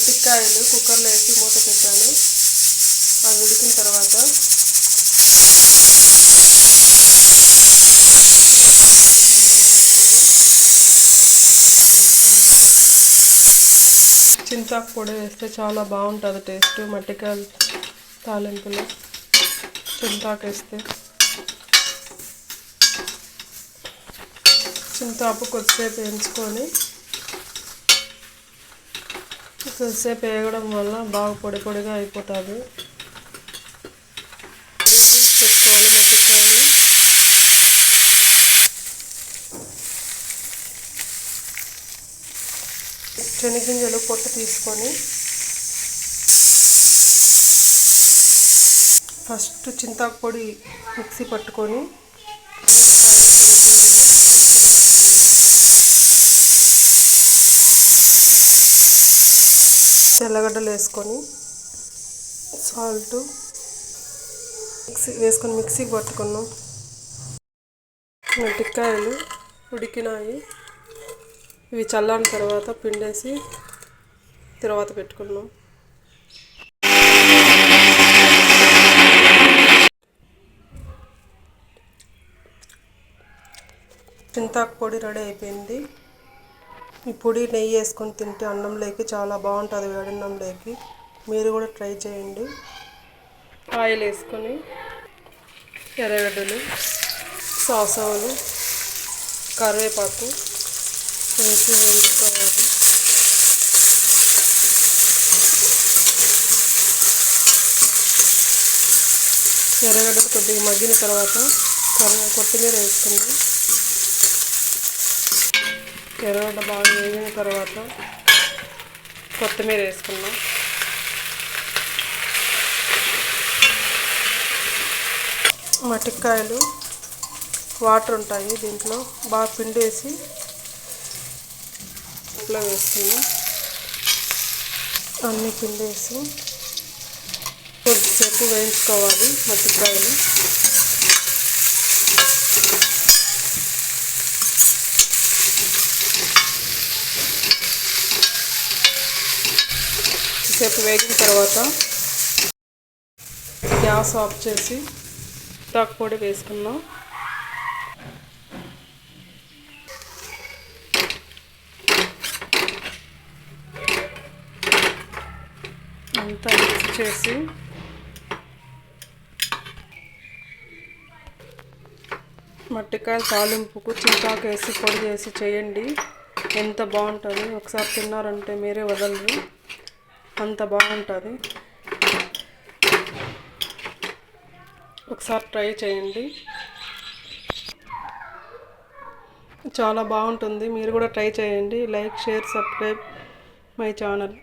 మట్టికాయలు కుక్కర్లో వేసి మూత పెట్టాను. అవి ఉడికిన తర్వాత చింతాకు పొడి వేస్తే చాలా బాగుంటుంది టేస్ట్. మట్టికాయలు తాలింపులో చింతాకు వేస్తే చింతాకు కొద్దిసేపు వేయించుకొని కొద్దిసేపు వేయడం వల్ల బాగా పొడి పొడిగా అయిపోతుంది. పెట్టుకోవాలి మట్టికాయలు. శనగింజలు పొట్టు తీసుకొని ఫస్ట్ చింతాకు పొడి మిక్సీ పట్టుకొని తెల్లగడ్డలు వేసుకొని సాల్ట్ వేసుకొని మిక్సీకి పట్టుకున్నాం. మట్టికాయలు ఉడికినాయి. ఇవి చల్లారిన తర్వాత పిండేసి తర్వాత పెట్టుకున్నాం. చింతాకు పొడి రెడీ అయిపోయింది. ఈ పొడి నెయ్యి వేసుకొని తింటే అన్నంలోకి చాలా బాగుంటుంది, వేడన్నంలోకి. మీరు కూడా ట్రై చేయండి. ఆయిల్ వేసుకొని ఎర్రగడ్డలు, సాసవులు, కరివేపాకు వేసి వేయించుకోవాలి. ఎర్రగడ్డలు కొద్దిగా మగ్గిన తర్వాత కొత్తిమీర వేసుకుందాం. ఎర్రగడ్డ బాగా వేగిన తర్వాత కొత్తిమీర వేసుకున్నాం. మట్టికాయలు వాటర్ ఉంటాయి దీంట్లో, బాగా పిండేసి ఇంట్లో వేసుకున్నాం. అన్నీ పిండేసి కొద్దిసేపు వేయించుకోవాలి మట్టికాయలు. కొద్దిసేపు వేగిన తర్వాత గ్యాస్ ఆఫ్ చేసి చింతాకు పొడి వేసుకున్నాం. అంతా మిక్స్ చేసి మట్టికాయల తాలింపుకు చింతాకు వేసి పొడి చేసి చేయండి. ఎంత బాగుంటుంది. ఒకసారి తిన్నారంటే మీరే వదలరు, అంత బాగుంటుంది. ఒకసారి ట్రై చేయండి, చాలా బాగుంటుంది. మీరు కూడా ట్రై చేయండి. Like, share, subscribe my channel.